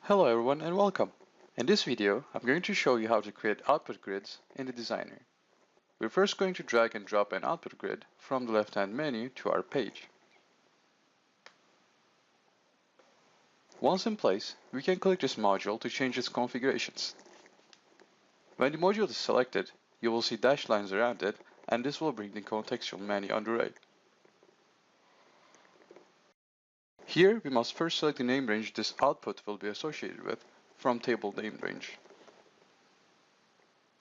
Hello everyone and welcome. In this video, I'm going to show you how to create output grids in the designer. We're first going to drag and drop an output grid from the left-hand menu to our page. Once in place, we can click this module to change its configurations. When the module is selected, you will see dashed lines around it, and this will bring the contextual menu on the right. Here, we must first select the name range this output will be associated with from table name range.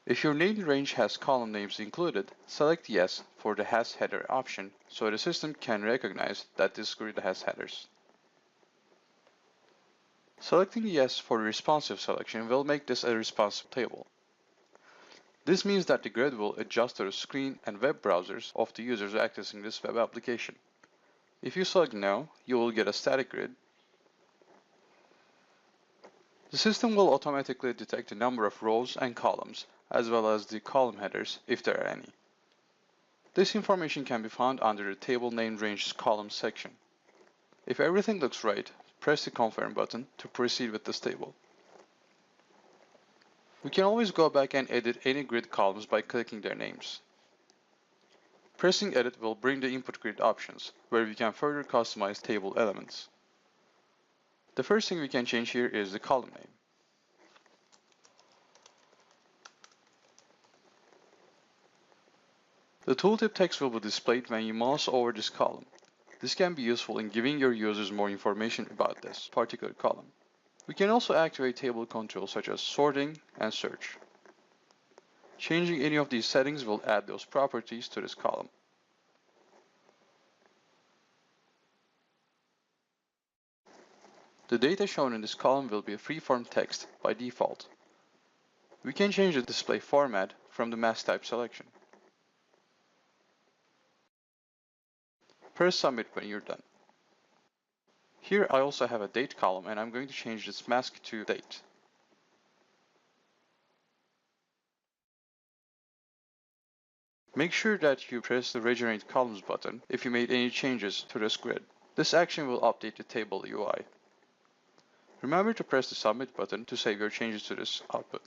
If your name range has column names included, select Yes for the has header option so the system can recognize that this grid has headers. Selecting Yes for the responsive selection will make this a responsive table. This means that the grid will adjust to the screen and web browsers of the users accessing this web application. If you select No, you will get a static grid. The system will automatically detect the number of rows and columns, as well as the column headers if there are any. This information can be found under the Table Name Ranges column section. If everything looks right, press the Confirm button to proceed with this table. We can always go back and edit any grid columns by clicking their names. Pressing Edit will bring the input grid options, where we can further customize table elements. The first thing we can change here is the column name. The tooltip text will be displayed when you mouse over this column. This can be useful in giving your users more information about this particular column. We can also activate table controls such as sorting and search. Changing any of these settings will add those properties to this column. The data shown in this column will be a free-form text by default. We can change the display format from the mask type selection. Press Submit when you're done. Here I also have a date column and I'm going to change this mask to date. Make sure that you press the Regenerate Columns button if you made any changes to this grid. This action will update the table UI. Remember to press the Submit button to save your changes to this output.